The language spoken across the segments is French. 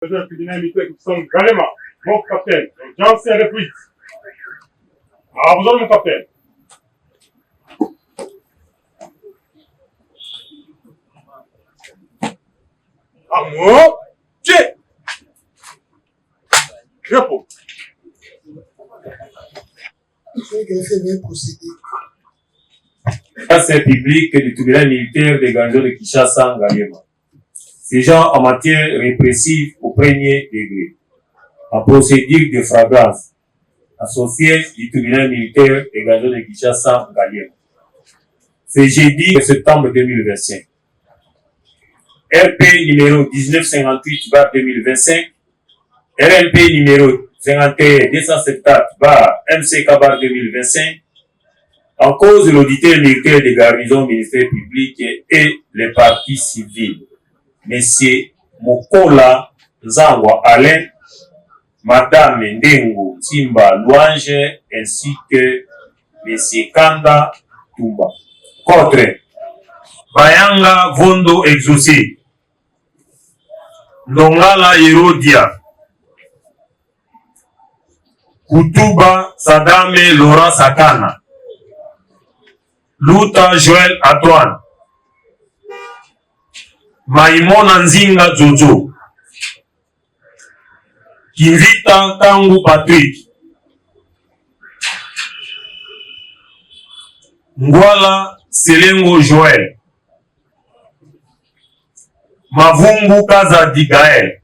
Galema, mon capitaine, Janssen Refuit. Ah, vous avez mon capitaine. Ah, moi, tiens. Repos. Ça, c'est public du tribunal militaire des garnisons de Kinshasa, Galema. Ces gens en matière répressive au premier degré, en procédure de flagrance, associés du tribunal militaire des garnisons de Kinshasa, Galema. C'est jeudi septembre 2025. RP numéro 1958-2025, RLP numéro 51-274-MC 2025, en cause l'auditeur militaire des garnisons ministère public et les partis civils, Monsieur Mokola Zangwa Alain, Madame Ndengo Timba Louange, ainsi que Monsieur Kanda Tumba. Contre Bayanga Vondo Exaucé, Ndongala Herodia, Kutuba Sadame Laurent Sakana, Luta Joël Antoine, Maimona Nzinga Jojo, Kivita Tangu Patrick, Ngwala Selengo Joël, Mavumbu Kazadi Gaël,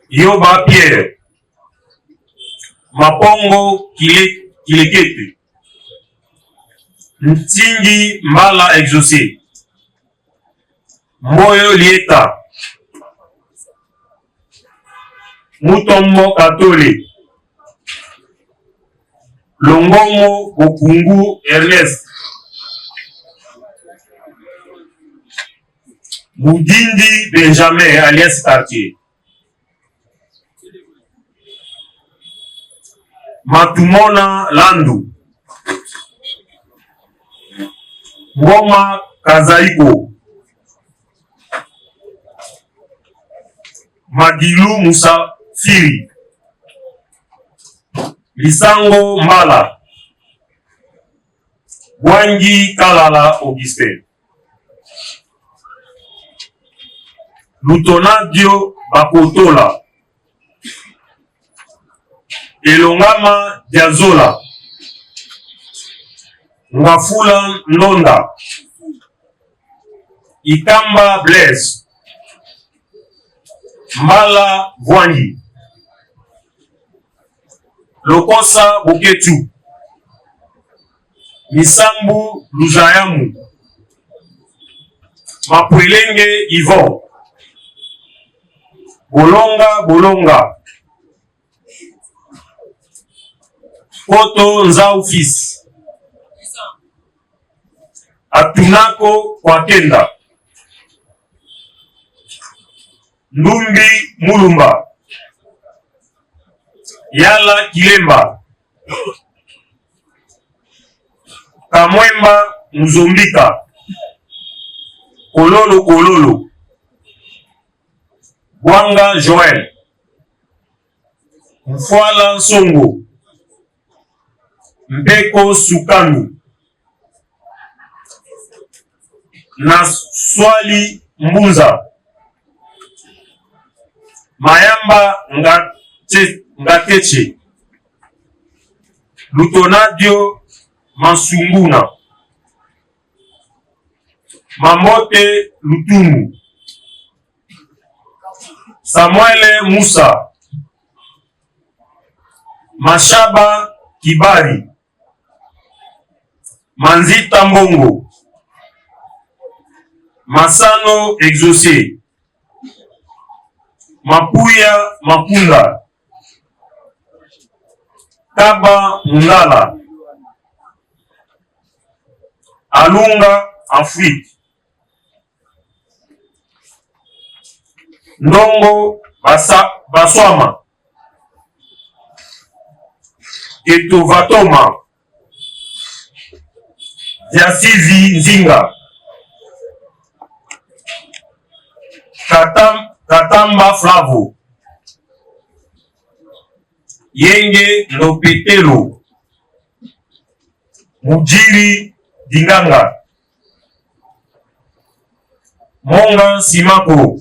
Yoba Pierre, Mapongo Kilekete, Ntingi Mbala Exaucé, Mboyo Lieta, Mutombo Katole, Longomo Bokungu Ernest, Moudindi Benjamin alias Cartier, Matumona Landu, Ngoma Kazaiko, Magilu Musa Firi, Lisango Mbala, Wangi Kalala Augustin, Lutonadio Bakotola, Elongama Diazola, Ngafula Ndonda, Ikamba Blaise, Mbala Vwangi, Lokosa Boketu, Misambu Lujayamu, Mapwelenge Yvon, Bolonga, Poto Nzau Fils, Atunako Kwakenda, Ndumbi Mulumba, Yala Kilemba, Kamwemba Muzombika, Kololo, Gwanga Joël, Mfwala Songo, Mbeko Sukanu, Naswali Mbunza, Mayamba Ngateche, Lutonadio Masunguna, Mamote Lutumu, Samuele Musa, Mashaba Kibari, Manzita Mbongo, Masano Exaucé, Mapuya Makunda, Kaba Mundala, Alunga Afrique, Ndongo Baswama, Etovatoma, Diasizi Nzinga, Katamba Flavo, Yenge Lopetelo, Mujiri Dinganga, Monga Simako,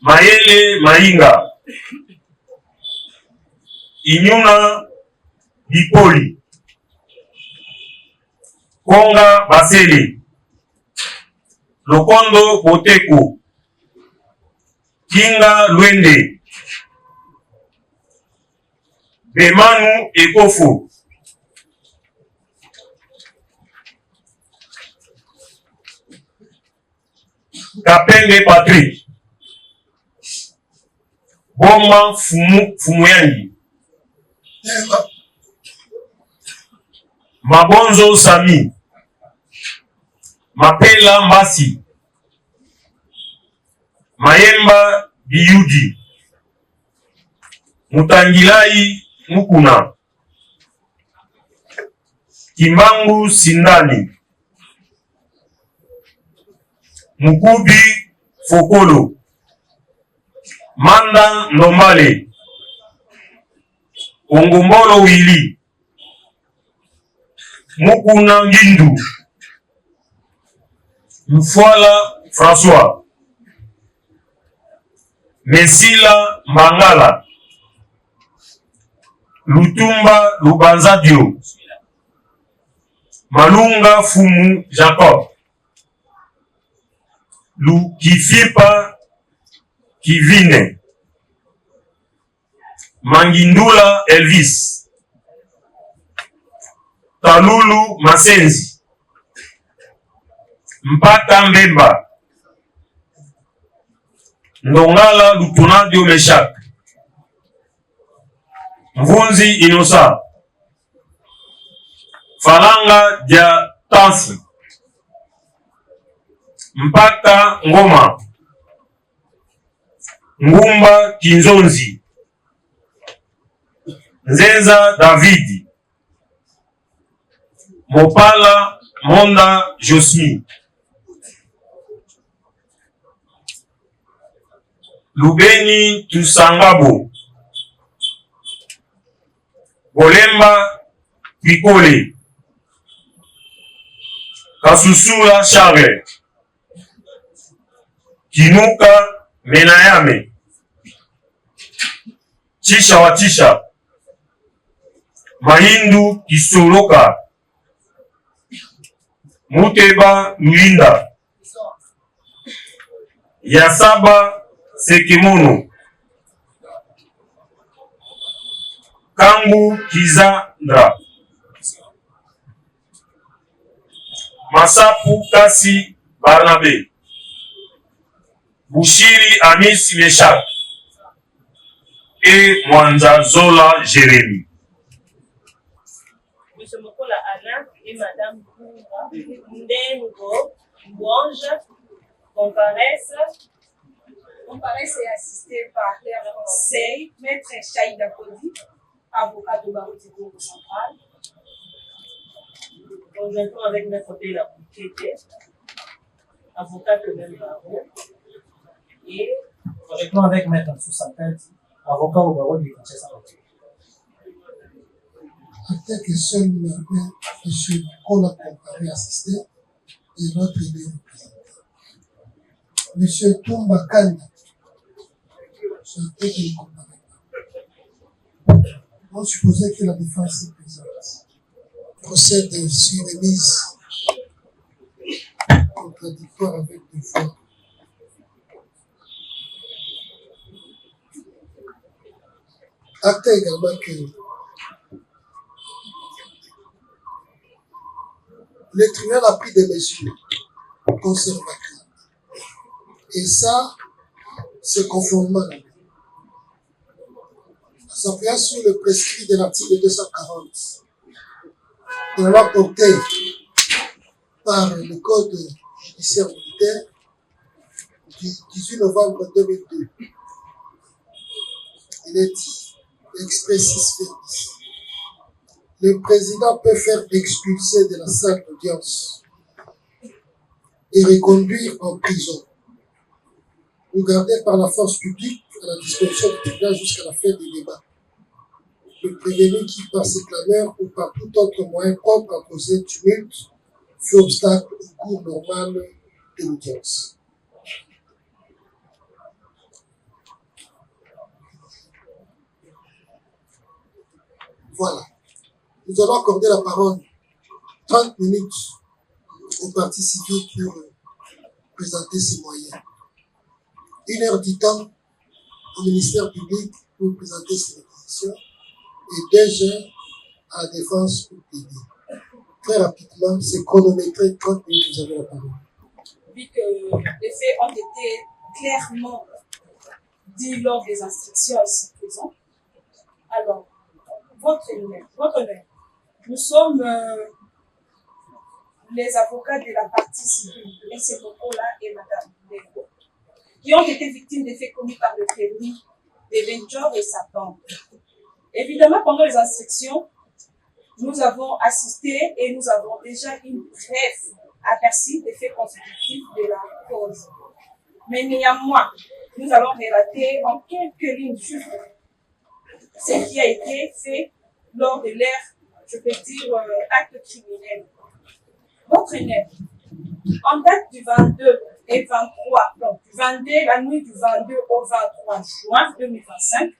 Mayele Mainga, Inyuna Bipoli, Konga Basele, Lokondo Boteko, Kinga Lwende, Bemanu Ekofo, Kapenge Patrick, Boma Fumuyangi, Mabonzo Sami, Mapela Mbasi, Mayemba Biyudi, Mutangilai Mukuna, Kimbangu Sindani, Mukubi Fokolo, Manda Nomale, Ongombolo Wili, Mukuna Ngindu, Mfwala François, Mesila Mangala, Lutumba Lubanzadio, Malunga Fumu Jacob, Kifipa Kivine, Mangindula Elvis, Talulu Masenzi, Mpata Mbemba, Ndongala Lutunadio Meshak, Mvunzi Inosa, Falanga Dia Tansi, Mpata Ngoma, Ngumba Kinzonzi, Nzenza Davidi, Mopala Monda Josmi, Lubeni Tusangabo, Bolemba Pikole, Kasusula Charles, Kinuka Menayame, Chisha wa Chisha, Mahindu Kisoloka, Muteba Lulinda, Yasaba Sekimono, Kangu Kizandra, Masapu Kasi Barnabe, Bushiri Amis Meshak et Mwanza Zola Jérémy. M. Mokola Alain et Mme Ndengo Mouange comparaissent et assistés par leur conseil, Maître Chaïda Kodi, avocat de barreau du Congo central, conjointement avec Maître Bela Boukete, avocat de même barreau, et conjointement avec Maître Soussampet, avocat au barreau du Kinshasa. Peut-être que seul M. Mokola comparé assisté et notre idée représenté. M. Toumba Kanda, souhaitait qu'il comparait. On supposait que la défense est présente. Procède sur les mises contradictoires avec des fois. Acte également que le tribunal a pris des mesures conservatrices. Et ça, c'est conformément à la loi. S'appuyant sur le prescrit de l'article 240 de la loi portée par le Code judiciaire militaire du 18 novembre 2002, il est dit, expressis verbis, le président peut faire expulser de la salle d'audience et reconduire en prison ou gardé par la force publique à la disposition du tribunal jusqu'à la fin des débats. Le prévenu qui, par ses clameurs ou par tout autre moyen propre à causer tumulte, fait obstacle au cours normal de l'audience. Voilà. Nous allons accorder la parole 30 minutes aux partis civils pour présenter ses moyens. 1 heure du temps au ministère public pour présenter ses réquisitions et 2 heures à la défense pour plaider. Très rapidement, c'est chronométré, 30 minutes, vous avez la parole. Vu que les faits ont été clairement dits lors des instructions ici présentes, alors, votre honneur, nous sommes les avocats de la partie civile, M. Mokola et Mme Dengo, qui ont été victimes des faits commis par le prévenu de Venture et sa bande. Évidemment, pendant les instructions, nous avons assisté et nous avons déjà une brève aperçu des faits constitutifs de la cause. Mais néanmoins, nous allons relater en quelques lignes juste ce qui a été fait lors de leur, je peux dire, acte criminel. Votre honneur, en date du 22 et 23, donc du 22, la nuit du 22 au 23 juin 2025,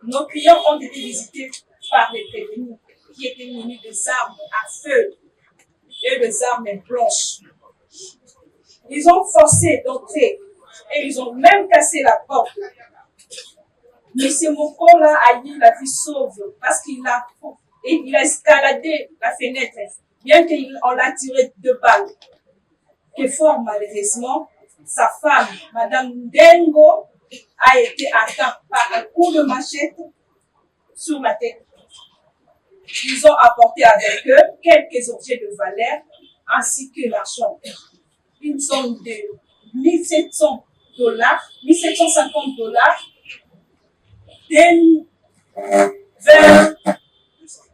nos clients ont été visités par les prévenus qui étaient munis des armes à feu et des armes blanches. Ils ont forcé d'entrer et ils ont même cassé la porte. Monsieur Mokola a eu la vie sauve parce qu'il a escaladé la fenêtre, bien qu'on l'a tiré 2 balles. Que fort malheureusement, sa femme, Madame Dengo, a été atteinte par un coup de machette sur la tête. Ils ont apporté avec eux quelques objets de valeur ainsi que l'argent. Une somme de $1,700, $1,750,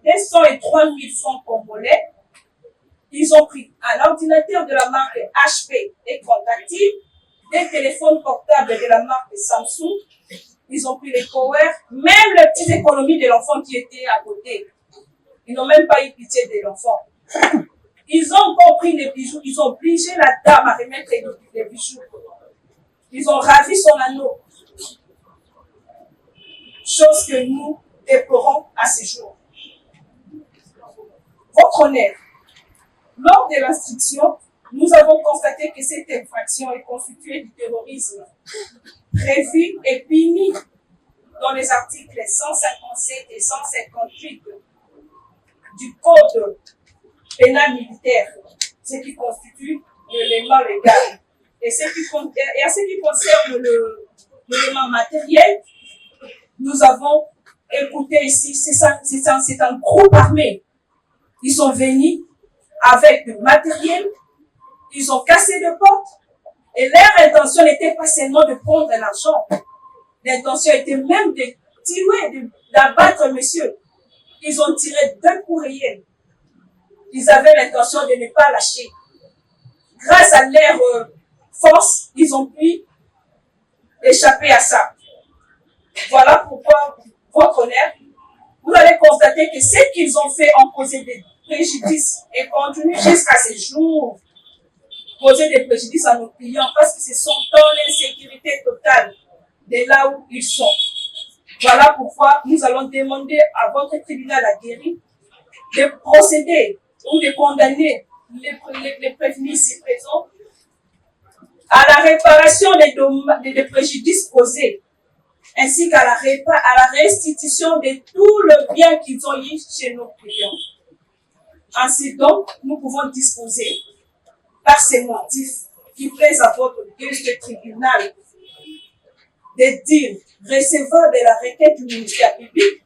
des 103 000 francs congolais. Ils ont pris un ordinateur de la marque HP et compatible, des téléphones portables de la marque Samsung. Ils ont pris les power, même les petites économies de l'enfant qui étaient à côté. Ils n'ont même pas eu pitié de l'enfant. Ils ont encore pris les bijoux. Ils ont obligé la dame à remettre les bijoux. Ils ont ravi son anneau. Chose que nous déplorons à ce jour. Votre honneur, lors de l'instruction, nous avons constaté que cette infraction est constituée du terrorisme prévu et puni dans les articles 157 et 158 du Code pénal militaire, ce qui constitue l'élément légal. Et à ce qui concerne l'élément matériel, nous avons écouté ici, c'est un groupe armé. Ils sont venus avec du matériel, ils ont cassé des portes, et leur intention n'était pas seulement de prendre l'argent. L'intention était même de tuer, d'abattre monsieur. Ils ont tiré 2 coups réels. Ils avaient l'intention de ne pas lâcher. Grâce à leur force, ils ont pu échapper à ça. Voilà pourquoi, votre honneur, vous allez constater que ce qu'ils ont fait ont causé des préjudices et continuent jusqu'à ce jour causer des préjudices à nos clients parce que ce sont dans l'insécurité totale de là où ils sont. Voilà pourquoi nous allons demander à votre tribunal aguerri de procéder ou de condamner les prévenus ici présents à la réparation des préjudices causés, ainsi qu'à la restitution de tout le bien qu'ils ont eu chez nos clients. Ainsi donc, nous pouvons disposer, par ces motifs qui plaisent à votre juge de tribunal, de dire receveur de la requête du ministère public,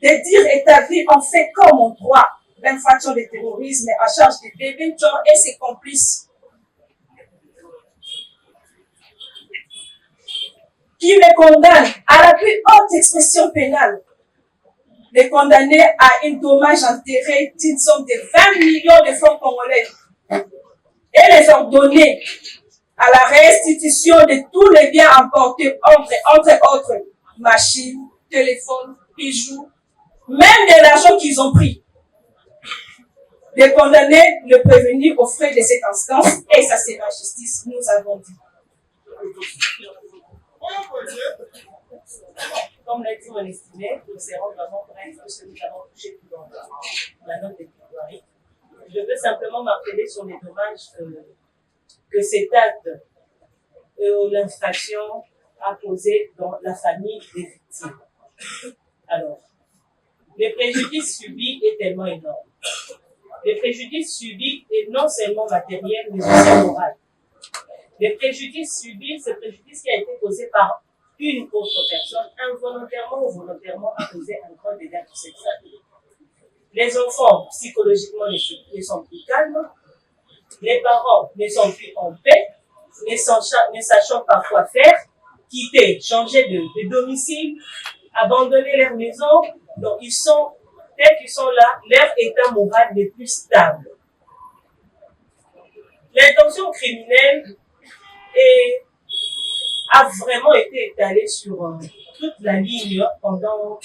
de dire établir en fait comme en droit l'infraction de terrorisme à charge de Bébé John et ses complices, qui les condamne à la plus haute expression pénale, les condamner à un dommage intérêt d'une somme de 20 millions de francs congolais et les ordonner à la restitution de tous les biens emportés, entre autres machines, téléphones, bijoux, même de l'argent qu'ils ont pris. De condamner le prévenu aux frais de cette instance, et ça c'est la justice, nous avons dit. Comme l'a dit mon estimé, nous serons vraiment brefs parce que nous avons touché tout dans la note de plaidoirie. Je veux simplement m'appeler sur les dommages que cet acte ou l'infraction a causé dans la famille des victimes. Alors, le préjudice subi est tellement énorme. Le préjudice subi est non seulement matériel, mais aussi moral. Le préjudice subi, c'est le préjudice qui a été causé par une autre personne, involontairement ou volontairement, a causé un grand dégât pour cette famille. Les enfants, psychologiquement, ne sont plus calmes. Les parents ne sont plus en paix, ne sachant pas quoi faire, quitter, changer de domicile, abandonner leur maison. Donc, ils sont, tels qu'ils sont là, leur état moral n'est plus stable. L'intention criminelle a vraiment été étalée sur toute la ligne pendant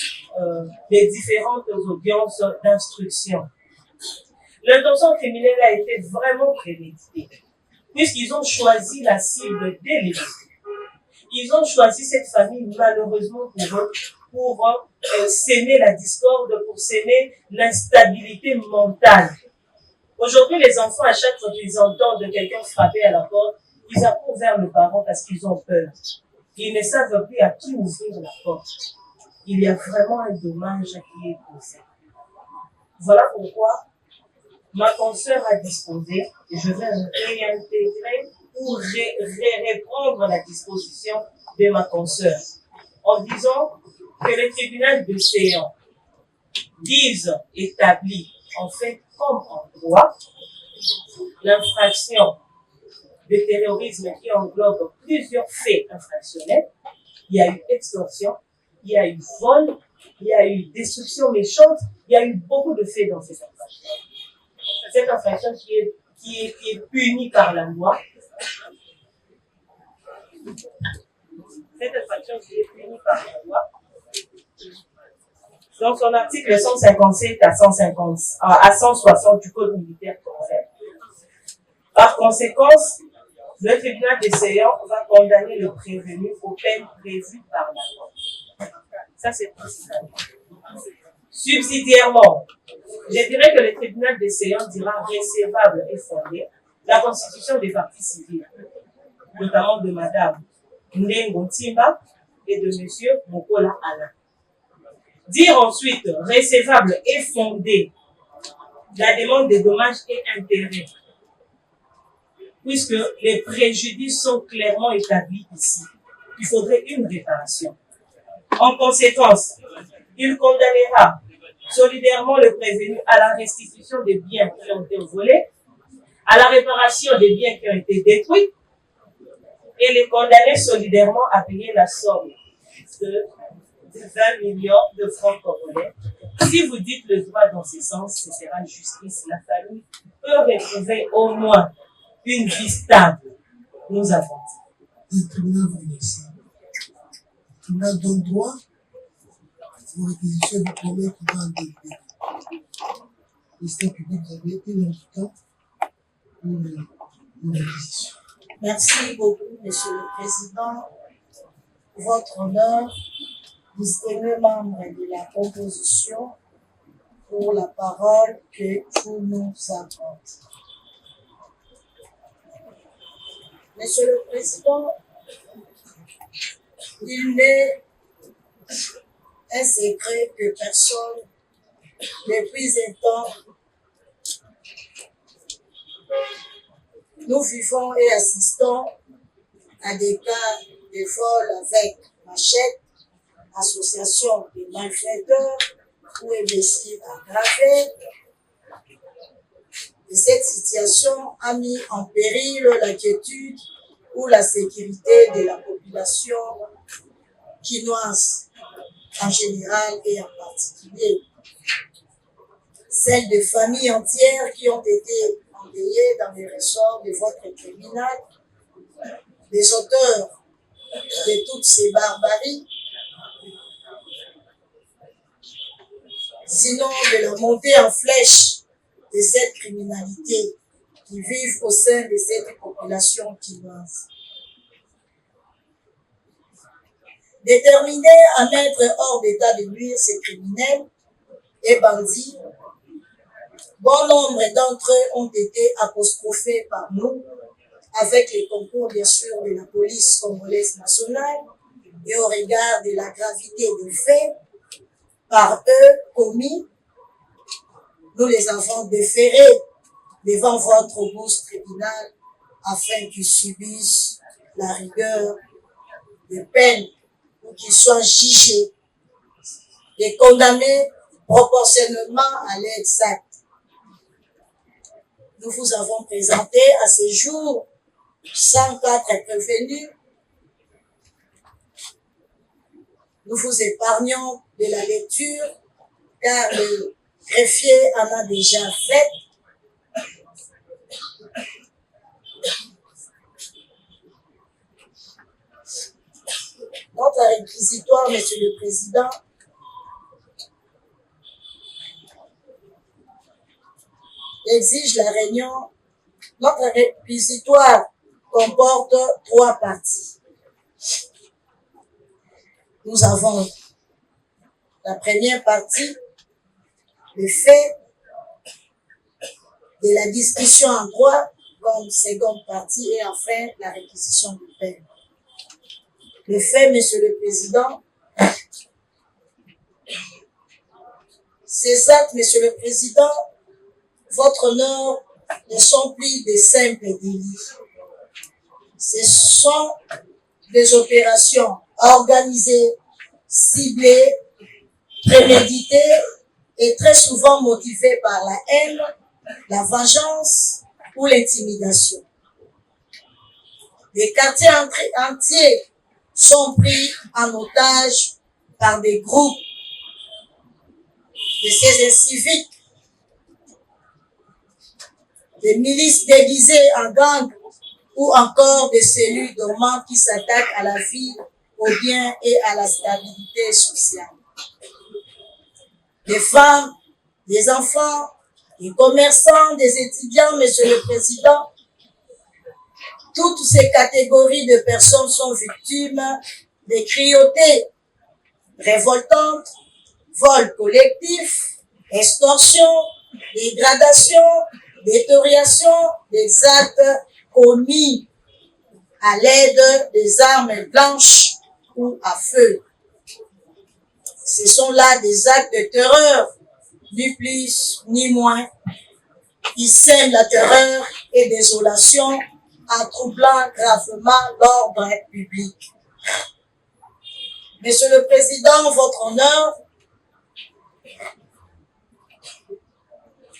les différentes audiences d'instruction. L'intention criminelle a été vraiment préméditée, puisqu'ils ont choisi la cible dès le début. Ils ont choisi cette famille malheureusement pour s'aimer la discorde, pour s'aimer l'instabilité mentale. Aujourd'hui, les enfants, à chaque fois qu'ils entendent quelqu'un frapper à la porte, ils accourent vers le parent parce qu'ils ont peur. Ils ne savent plus à qui ouvrir la porte. Il y a vraiment un dommage qui est causé. Voilà pourquoi ma consoeur a disposé, et je vais réintégrer ou reprendre la disposition de ma consoeur, en disant que le tribunal de Séant dise établi, en fait, comme en droit, l'infraction de terrorisme qui englobe plusieurs faits infractionnels. Il y a eu extorsion, il y a eu vol, il y a eu destruction méchante, il y a eu beaucoup de faits dans cette infraction. Cette infraction qui est punie par la loi. Cette infraction qui est punie par la loi. Donc, son article 157 à 160 du Code militaire français. Par conséquent, le tribunal de Séant va condamner le prévenu aux peines prévues par la loi. Ça, c'est principal. Subsidiairement, je dirais que le tribunal de Séant dira recevable et fondé la constitution des parties civiles, notamment de Madame Ndengo Timba et de Monsieur Mokola Alain. Dire ensuite recevable et fondé la demande de dommages et intérêts, puisque les préjudices sont clairement établis ici. Il faudrait une réparation. En conséquence, il condamnera solidairement le prévenu à la restitution des biens qui ont été volés, à la réparation des biens qui ont été détruits, et les condamner solidairement à payer la somme de 20 millions de francs congolais. Si vous dites le droit dans ce sens, ce sera justice. La famille peut retrouver au moins une vie stable. Nous avons dit. Un tribunal universel. Le tribunal donne droit aux réquisitions du premier qui va en délibérer. Le ministère public, vous avez une heure de temps pour une réquisition. Merci beaucoup, Monsieur le Président. Votre honneur, distingués membres de la composition, pour la parole que vous nous accordez. Monsieur le Président, il n'est un secret que personne, depuis un temps, nous vivons et assistons à des cas de vol avec machette, association de malfaiteurs ou imbéciles aggravés. Et cette situation a mis en péril la quiétude ou la sécurité de la population quinoise en général et en particulier. Celles de familles entières qui ont été endeuillées dans les ressorts de votre tribunal des auteurs de toutes ces barbaries, sinon de la montée en flèche de cette criminalité qui vivent au sein de cette population quinoise. Déterminés à mettre hors d'état de nuire ces criminels et bandits, bon nombre d'entre eux ont été apostrophés par nous, avec le concours bien sûr de la police congolaise nationale et au regard de la gravité des faits par eux commis, nous les avons déférés devant votre auguste tribunal afin qu'ils subissent la rigueur des peines ou qu'ils soient jugés et condamnés proportionnellement à l'exact. Nous vous avons présenté à ce jour 104 prévenus. Nous vous épargnons de la lecture car le greffier en a déjà fait. Notre réquisitoire, Monsieur le Président, exige la réunion. Notre réquisitoire comporte 3 parties. Nous avons la première partie, le fait de la discussion en droit, comme seconde partie, et enfin la réquisition de peine. Le fait, Monsieur le Président, c'est ça, Monsieur le Président, votre honneur ne sont plus des simples délits. Ce sont des opérations organisées, ciblées, préméditées et très souvent motivées par la haine, la vengeance ou l'intimidation. Des quartiers entiers sont pris en otage par des groupes de ces inciviques, des milices déguisées en gangs ou encore des cellules dormantes qui s'attaquent à la vie, au bien et à la stabilité sociale. Des femmes, des enfants, des commerçants, des étudiants, Monsieur le Président, toutes ces catégories de personnes sont victimes des cruautés révoltantes, vols collectifs, extorsions, dégradations, détérioration des actes commis à l'aide des armes blanches ou à feu. Ce sont là des actes de terreur, ni plus ni moins, qui sèment la terreur et désolation en troublant gravement l'ordre public. Monsieur le Président, votre honneur,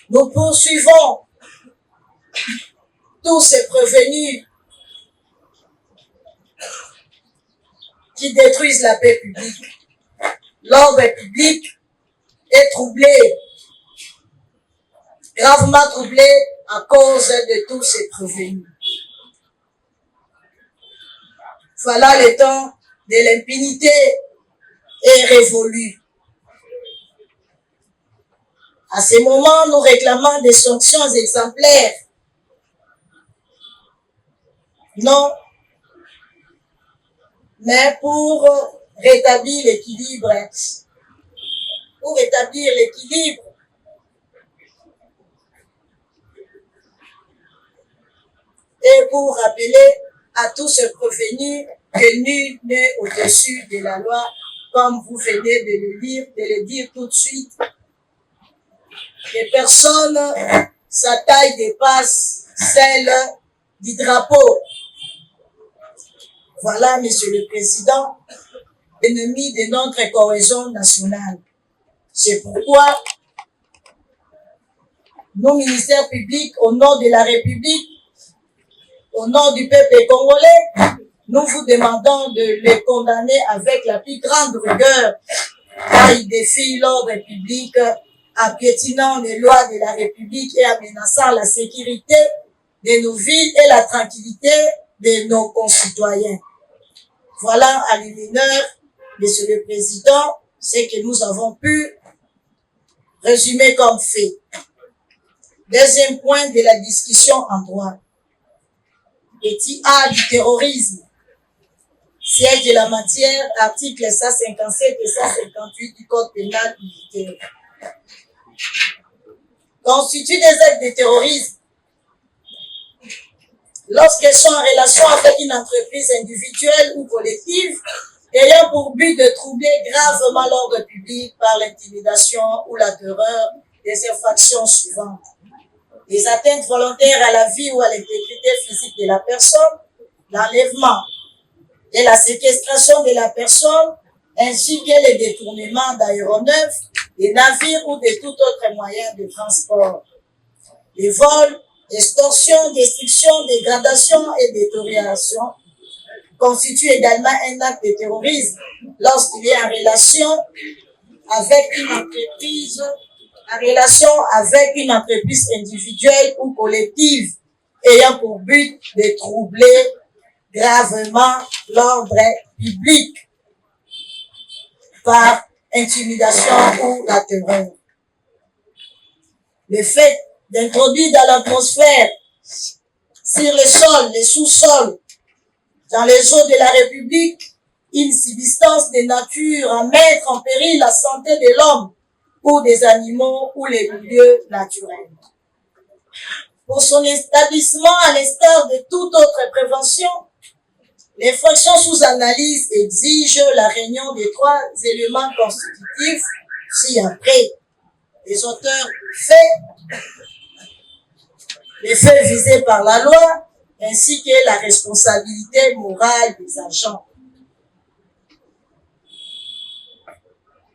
nous poursuivons tous ces prévenus qui détruisent la paix publique. L'ordre public est troublé, gravement troublé à cause de tous ces prévenus. Voilà le temps de l'impunité est révolu. À ce moment, nous réclamons des sanctions exemplaires. Non, mais pour rétablir l'équilibre, et pour rappeler à tous ceux prévenus que nul n'est au-dessus de la loi, comme vous venez de le dire tout de suite. Que personne, sa taille dépasse celle du drapeau. Voilà, Monsieur le Président, l'ennemi de notre cohésion nationale. C'est pourquoi nos ministères publics, au nom de la République, au nom du peuple congolais, nous vous demandons de les condamner avec la plus grande rigueur, car ils défient l'ordre public en piétinant les lois de la République et en menaçant la sécurité de nos villes et la tranquillité de nos concitoyens. Voilà à l'univers, Monsieur le Président, ce que nous avons pu résumer comme fait. Deuxième point de la discussion en droit. Petit A du terrorisme. Siège de la matière, articles 157 et 158 du Code pénal militaire. Constitue des actes de terrorisme lorsqu'elles sont en relation avec une entreprise individuelle ou collective ayant pour but de troubler gravement l'ordre public par l'intimidation ou la terreur des infractions suivantes. Les atteintes volontaires à la vie ou à l'intégrité physique de la personne, l'enlèvement et la séquestration de la personne, ainsi que les détournements d'aéronefs, des navires ou de tout autre moyen de transport. Les vols, extorsion, destruction, dégradation et détérioration constituent également un acte de terrorisme lorsqu'il est en relation avec une entreprise individuelle ou collective ayant pour but de troubler gravement l'ordre public par intimidation ou la terreur. Le fait d'introduire dans l'atmosphère, sur le sol, les sous-sols, dans les eaux de la République, une substance de nature à mettre en péril la santé de l'homme ou des animaux ou les milieux naturels. Pour son établissement, à l'instar de toute autre prévention, l'infraction sous analyse exige la réunion des trois éléments constitutifs ci-après. Les auteurs faits, les faits visés par la loi, ainsi que la responsabilité morale des agents.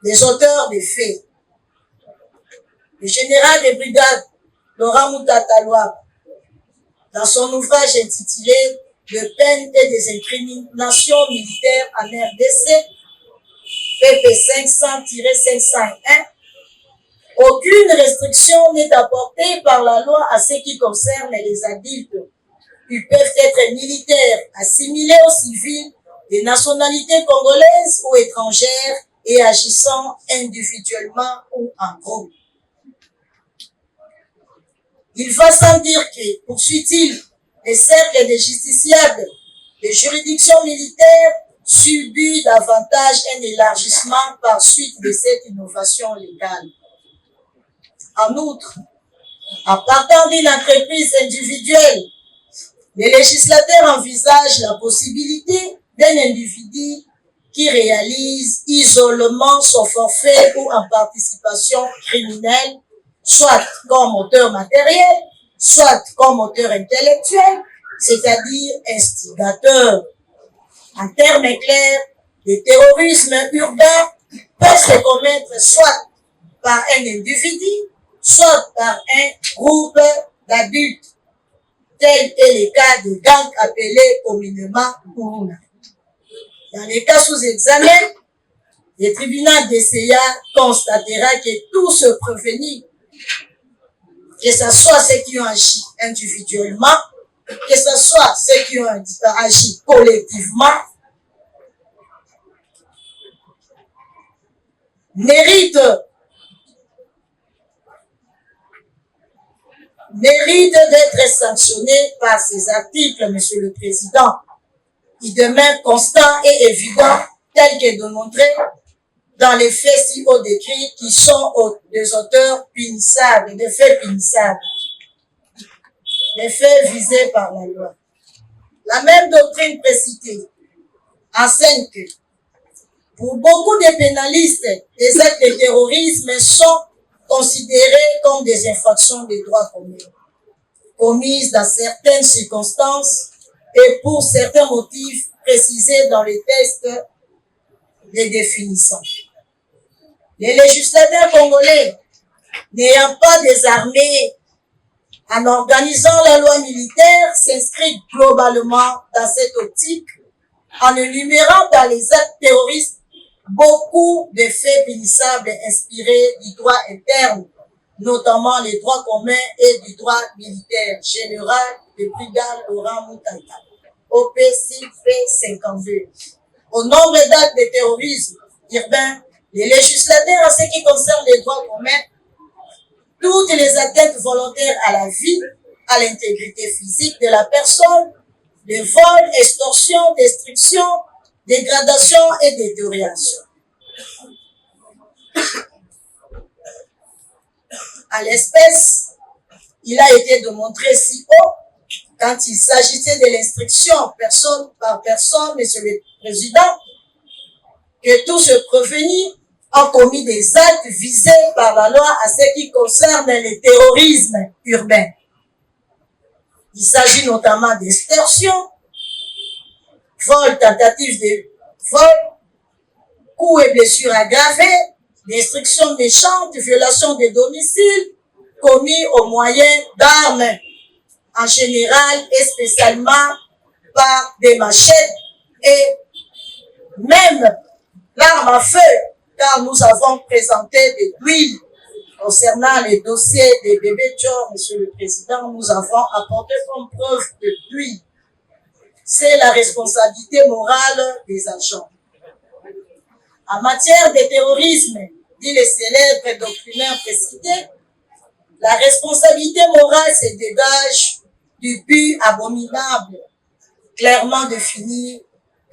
Les auteurs des faits. Le général des brigades, Laurent Moutatalwa, dans son ouvrage intitulé « De peine et des incriminations militaires en RDC », PP 500-501, aucune restriction n'est apportée par la loi à ce qui concerne les adultes. Ils peuvent être militaires, assimilés aux civils, de nationalité congolaise ou étrangère et agissant individuellement ou en groupe. Il va sans dire que, poursuit-il, les cercles des justiciables, les juridictions militaires subissent davantage un élargissement par suite de cette innovation légale. En outre, à partir d'une entreprise individuelle, les législateurs envisagent la possibilité d'un individu qui réalise isolement son forfait ou en participation criminelle, soit comme auteur matériel, soit comme auteur intellectuel, c'est-à-dire instigateur. En termes clairs, le terrorisme urbain peut se commettre soit par un individu, soit par un groupe d'adultes, tel est le cas de gangs appelés communément Kourouna. Dans les cas sous examen, le tribunal de CEA constatera que tout se prévenir, que ce soit ceux qui ont agi individuellement, que ce soit ceux qui ont agi collectivement, mérite d'être sanctionné par ces articles, Monsieur le Président. Il demeure constant et évident, tel que démontré dans les faits si haut décrits qui sont des auteurs punissables, des faits punissables, les faits visés par la loi. La même doctrine précitée enseigne que pour beaucoup de pénalistes, les actes de terrorisme sont considérés comme des infractions des droits communs, commises dans certaines circonstances et pour certains motifs précisés dans les textes les définissant. Les législateurs congolais, n'ayant pas désarmé en organisant la loi militaire, s'inscrivent globalement dans cette optique en énumérant dans les actes terroristes beaucoup de faits punissables inspirés du droit interne, notamment les droits communs et du droit militaire. Général de brigade Laurent Moutatalwa. OPCP 52. Au nombre d'actes de terrorisme urbain, les législateurs, en ce qui concerne les droits communs, toutes les atteintes volontaires à la vie, à l'intégrité physique de la personne, de vol, extorsion, destruction, dégradation et détérioration. À l'espèce, il a été démontré si haut, quand il s'agissait de l'instruction personne par personne, Monsieur le Président, que tous ceux prévenus ont commis des actes visés par la loi à ce qui concerne le terrorisme urbain. Il s'agit notamment d'extorsion, vol, tentative de vol, coups et blessures aggravées, destruction méchante, violation des domiciles, commis au moyen d'armes, en général et spécialement par des machettes et même l'arme à feu, car nous avons présenté des huiles concernant les dossiers des bébés Tchor, Monsieur le Président, nous avons apporté comme preuve de l'huile. C'est la responsabilité morale des agents. En matière de terrorisme, dit le célèbre doctrinaire précité, la responsabilité morale se dégage du but abominable, clairement défini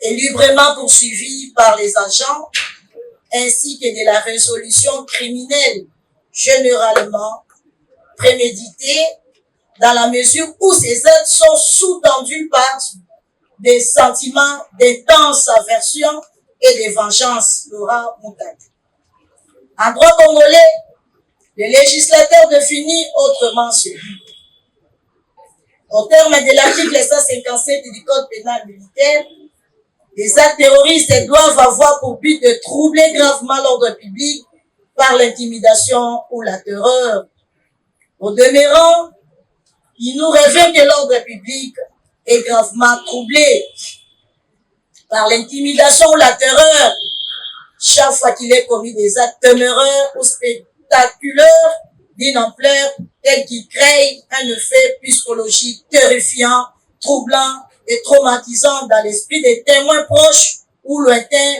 et librement poursuivi par les agents, ainsi que de la résolution criminelle, généralement préméditée, dans la mesure où ces actes sont sous-tendus par des sentiments d'intense aversion et de vengeance. Laura Moutade. En droit congolais, le législateur définit autrement ce but. Au terme de l'article 157 du Code pénal militaire, les actes terroristes doivent avoir pour but de troubler gravement l'ordre public par l'intimidation ou la terreur. Au demeurant, il nous révèle que l'ordre public est gravement troublé par l'intimidation ou la terreur chaque fois qu'il est commis des actes téméraires ou spectaculaires d'une ampleur telle qu'il crée un effet psychologique terrifiant, troublant et traumatisant dans l'esprit des témoins proches ou lointains,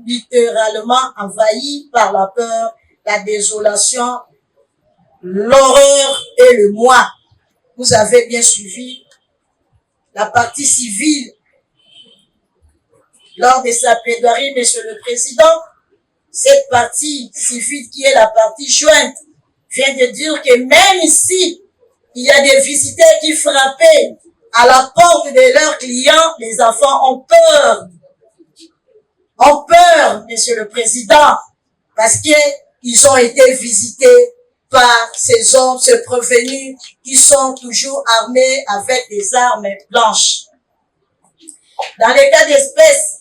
littéralement envahis par la peur, la désolation, l'horreur et le moi. Vous avez bien suivi la partie civile lors de sa plaidoirie, Monsieur le Président. Cette partie civile qui est la partie jointe vient de dire que même ici, il y a des visiteurs qui frappaient à la porte de leurs clients, les enfants ont peur. Ont peur, Monsieur le Président, parce qu'ils ont été visités par ces hommes, ces prévenus, qui sont toujours armés avec des armes blanches. Dans les cas d'espèce,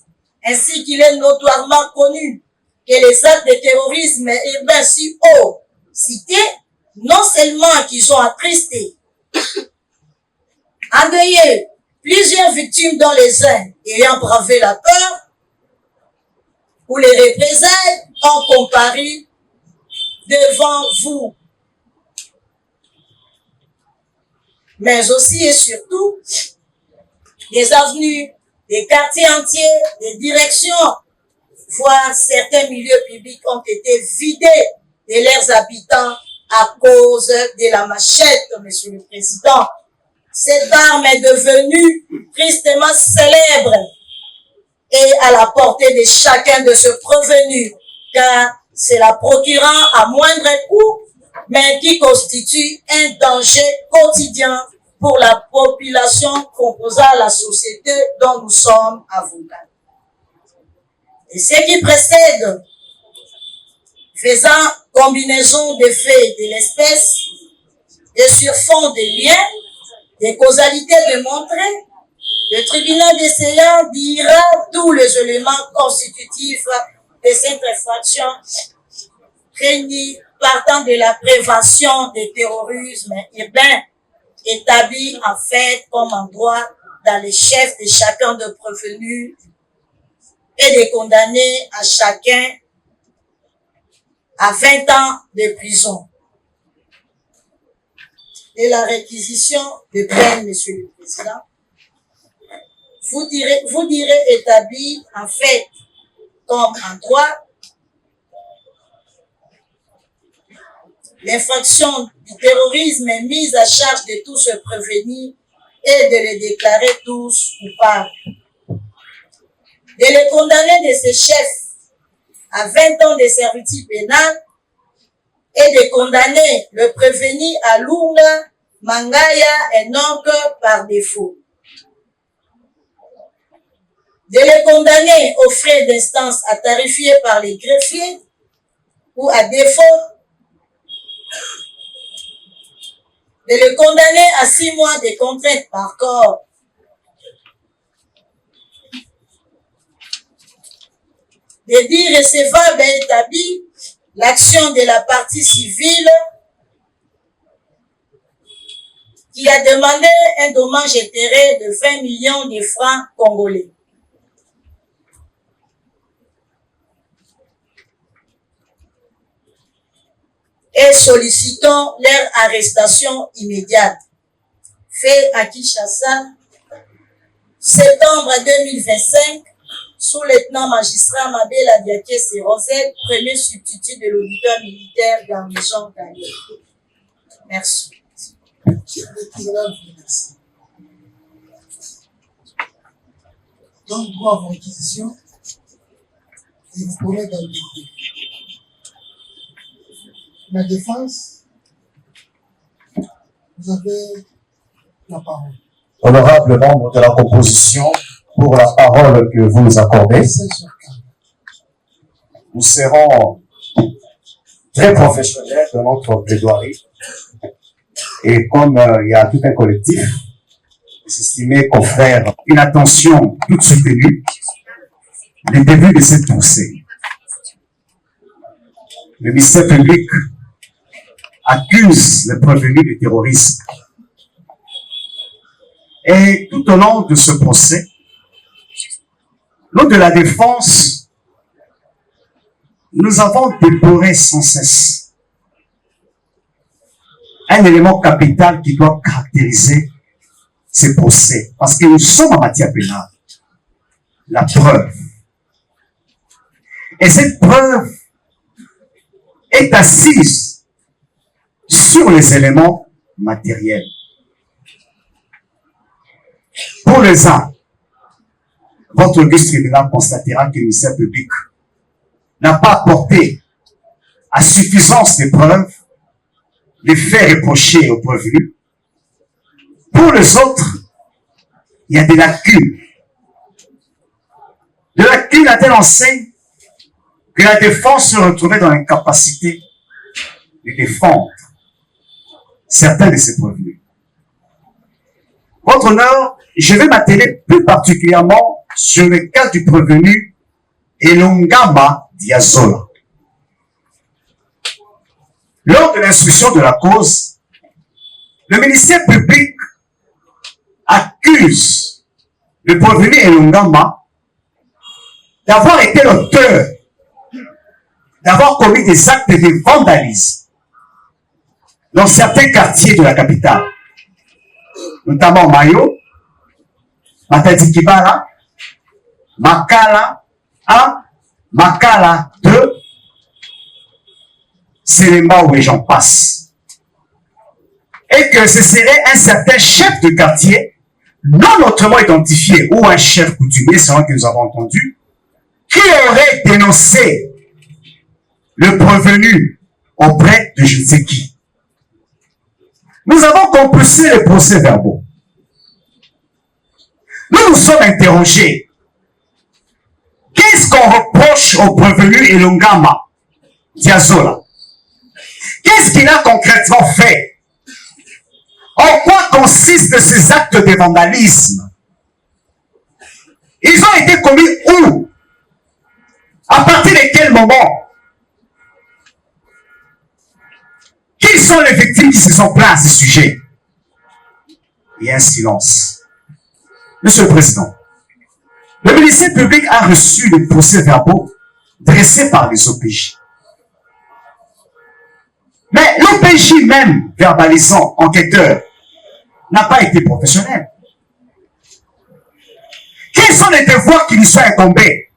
ainsi qu'il est notoirement connu que les actes de terrorisme urbain si haut cités, non seulement qu'ils ont attristé, endeuillé plusieurs victimes dont les uns ayant bravé la peur ou les représailles ont comparu devant vous. Mais aussi et surtout, des avenues, des quartiers entiers, des directions, voire certains milieux publics ont été vidés de leurs habitants à cause de la machette, Monsieur le Président. Cette arme est devenue tristement célèbre et à la portée de chacun de ce prévenu, car c'est la procurant à moindre coût, mais qui constitue un danger quotidien pour la population composant la société dont nous sommes avocats. Et ce qui précède, faisant combinaison des faits de l'espèce et sur fond des liens, des causalités démontrées, le tribunal essayant dira tous les éléments constitutifs de cette infraction réunis partant de la prévention des terrorismes urbains établi en fait comme en droit dans les chefs de chacun de prévenus et de condamnés à chacun à 20 ans de prison. Et la réquisition de peine, Monsieur le Président, vous direz établi en fait comme en droit. L'infraction du terrorisme est mise à charge de tous se prévenir et de les déclarer tous coupables. De les condamner de ces chefs à 20 ans de servitude pénale et de condamner le prévenu à Lunga, Mangaya et Nonque par défaut. De les condamner aux frais d'instance à tarifier par les greffiers ou à défaut, de le condamner à 6 mois de contrainte par corps. De dire recevable et établi l'action de la partie civile qui a demandé un dommage intérêt de 20 millions de francs congolais. Et sollicitons leur arrestation immédiate. Fait à Kinshasa, septembre 2025, sous-lieutenant magistrat Mabel Adiaké Rosette, premier substitut de l'auditeur militaire garnison Kali. Merci. Monsieur le tribunal vous remercie. Donc, droit à vos réquisitions et vous pourrez dans le déroulé. La défense, vous avez la parole. Honorable membre de la composition, pour la parole que vous nous accordez, nous serons très professionnels dans notre plaidoirie. Et comme il y a tout un collectif, j'estimais qu'offrir une attention toute soutenue, le début de cette poussée. Le ministère public accuse le prévenu de terrorisme. Et tout au long de ce procès, lors de la défense, nous avons déploré sans cesse un élément capital qui doit caractériser ces procès. Parce que nous sommes en matière pénale. La preuve. Et cette preuve est assise sur les éléments matériels. Pour les uns, votre auguste tribunal constatera que le ministère public n'a pas apporté à suffisance de preuves les faits reprochés aux prévenus. Pour les autres, il y a des lacunes. De lacunes à telle enseigne que la défense se retrouvait dans l'incapacité de défendre certains de ses prévenus. Votre honneur, je vais m'atteler plus particulièrement sur le cas du prévenu Elongama Diazola. Lors de l'instruction de la cause, le ministère public accuse le prévenu Elongama d'avoir été l'auteur, d'avoir commis des actes de vandalisme dans certains quartiers de la capitale, notamment Mayo, Matadi-Kibala, Makala 1, Makala 2, Séléma où j'en passe. Et que ce serait un certain chef de quartier, non autrement identifié, ou un chef coutumier, c'est vrai que nous avons entendu, qui aurait dénoncé le prévenu auprès de je ne sais qui. Nous avons compulsé les procès-verbaux. Nous nous sommes interrogés. Qu'est-ce qu'on reproche au prévenu Elongama Diazola? Qu'est-ce qu'il a concrètement fait? En quoi consistent ces actes de vandalisme? Ils ont été commis où? À partir de quel moment? Qui sont les victimes qui se sont plaintes à ce sujet? Il y a un silence. Monsieur le Président, le ministère public a reçu les procès-verbaux dressés par les OPJ. Mais l'OPJ même, verbalisant, enquêteur, n'a pas été professionnel. quels sont les devoirs qui lui sont incombés,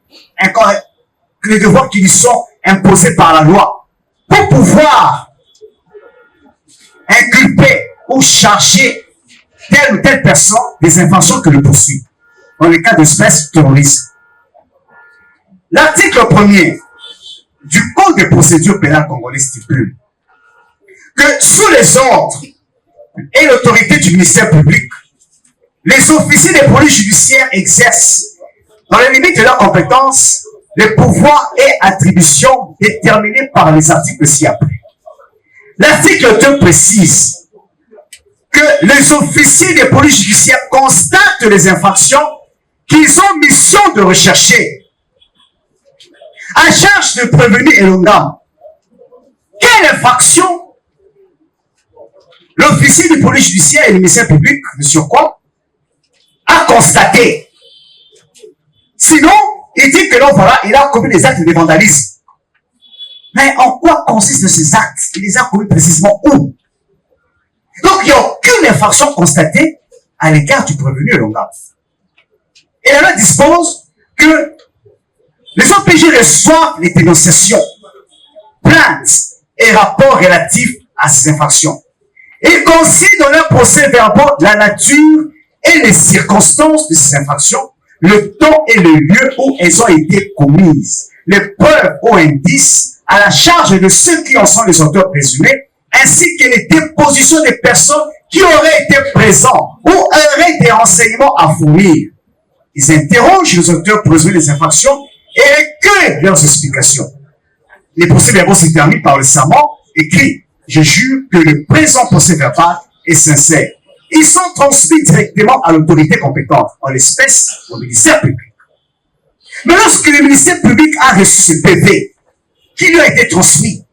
les devoirs qui lui sont imposés par la loi, pour pouvoir inculper ou charger telle ou telle personne des infractions que le poursuit, dans le cas d'espèce terroriste. L'article 1er du Code de procédure pénale congolais stipule que sous les ordres et l'autorité du ministère public, les officiers des polices judiciaires exercent, dans les limites de leurs compétences, les pouvoirs et attributions déterminés par les articles ci-après. L'article 2 précise que les officiers des polices judiciaires constatent les infractions qu'ils ont mission de rechercher. À charge de prévenu et l'ONGAM, quelle infraction l'officier de police judiciaire et le ministère public, de surcroît, a constaté? Sinon, il dit que non, voilà, il a commis des actes de vandalisme. Mais en quoi consistent ces actes? Il les a commis précisément où? Donc, il n'y a aucune infraction constatée à l'égard du prévenu et l'ONGAM. Et la loi dispose que les OPJ reçoivent les dénonciations, plaintes et rapports relatifs à ces infractions. Ils consignent dans leur procès-verbaux la nature et les circonstances de ces infractions, le temps et le lieu où elles ont été commises, les preuves ou indices à la charge de ceux qui en sont les auteurs présumés, ainsi que les dépositions des personnes qui auraient été présents ou auraient des renseignements à fournir. Ils interrogent les auteurs présumés des infractions et recueillent leurs explications. Les procès-verbaux se terminent par le serment écrit « Je jure que le présent procès-verbal est sincère ». Ils sont transmis directement à l'autorité compétente, en l'espèce au ministère public. Mais lorsque le ministère public a reçu ce PV qui lui a été transmis,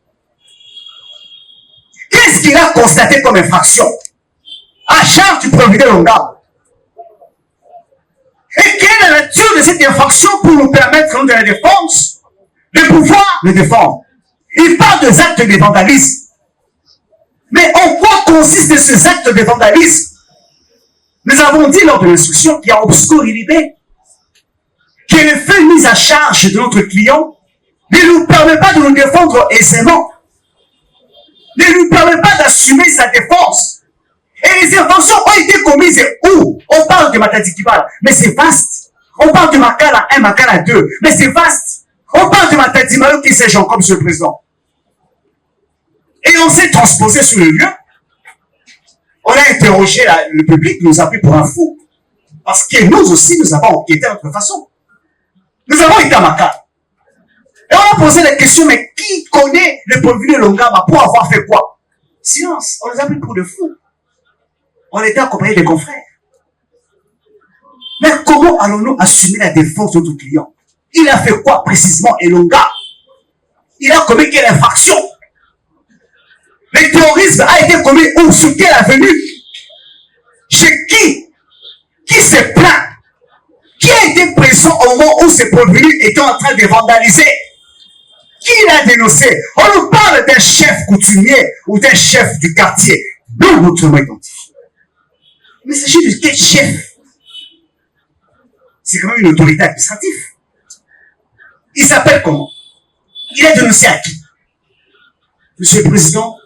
qu'est-ce qu'il a constaté comme infraction à charge du prévenu l'ONGAM? Et quelle est la nature de cette infraction pour nous permettre, de la défense, de pouvoir le défendre? Il parle des actes de vandalisme. Mais en quoi consistent ces actes de vandalisme? Nous avons dit lors de l'instruction qu'il y a obscur illimé, que le fait mis à charge de notre client ne nous permet pas de nous défendre aisément, ne nous permet pas d'assumer sa défense. Et les infractions ont été commises où? On parle de Matadi Kibala, mais c'est vaste. On parle de Makala 1, Makala 2, mais c'est vaste. On parle de Matadi Malo, qui sais-je encore, monsieur le président. Et on s'est transposé sur le lieu. On a interrogé le public, nous a pris pour un fou. Parce que nous aussi, nous avons enquêté à notre façon. Nous avons été à Makala. Et on a posé la question, mais qui connaît le prévenu Longama pour avoir fait quoi? Silence, on les a pris pour de fous. On était accompagnés des confrères. Mais comment allons-nous assumer la défense de notre client? Il a fait quoi précisément, Elonga? Il a commis quelle infraction? Le terrorisme a été commis où? Sur quelle avenue? Chez qui? Qui s'est plaint? Qui a été présent au moment où ces prévenus étaient en train de vandaliser? Qui l'a dénoncé? On nous parle d'un chef coutumier ou d'un chef du quartier. D'où notre mot identifié. Mais il s'agit de quel chef? C'est quand même une autorité administrative. Il s'appelle comment? Il a dénoncé à qui? Monsieur le Président,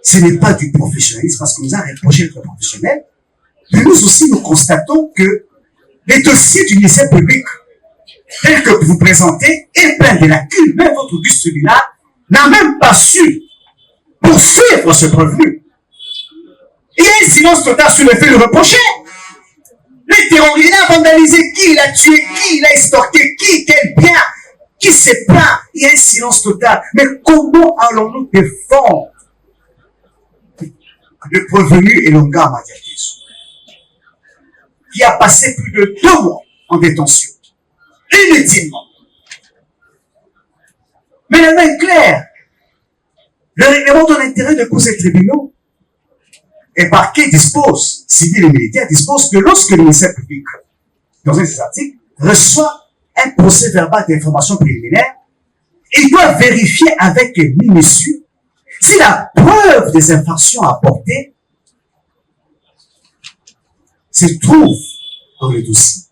ce n'est pas du professionnalisme parce qu'on nous a reproché d'être professionnel. Mais nous aussi, nous constatons que les dossiers du ministère public, tels que vous présentez, est plein de lacunes. Même votre auguste tribunal n'a même pas su poursuivre ce prévenu. Il y a un silence total sur le fait de reprocher. Les terroristes, il a vandalisé qui? Il a tué qui? Il a estorqué qui? Quel bien? Qui s'est plaint? Il y a un silence total. Mais comment allons-nous défendre le prévenu Elonga Madiakeso, qui a passé plus de 2 mois en détention, inutilement? Mais la main est claire. Le règlement de l'intérêt de cause et tribunaux et parquet dispose, civil et militaire dispose que lorsque le ministère public, dans un de ces articles, reçoit un procès verbal d'information préliminaire, il doit vérifier avec minutie si la preuve des infractions apportées se trouve dans le dossier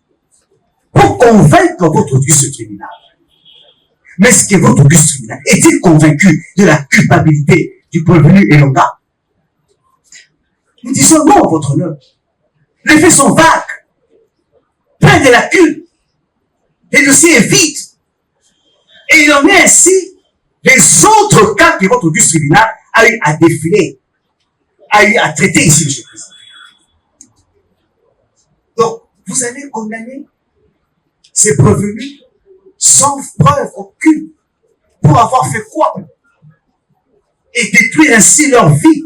pour convaincre votre auguste tribunal. Mais est-ce que votre auguste tribunal est-il convaincu de la culpabilité du prévenu Elonga? Nous disons non, votre honneur. Les faits sont vagues, pleins de lacunes. Le dossier est vide. Et il en est ainsi les autres cas que votre auguste tribunal a eu à défiler, a eu à traiter ici, M. le Président. Donc, vous allez condamner ces prévenus sans preuve aucune pour avoir fait quoi? Et détruire ainsi leur vie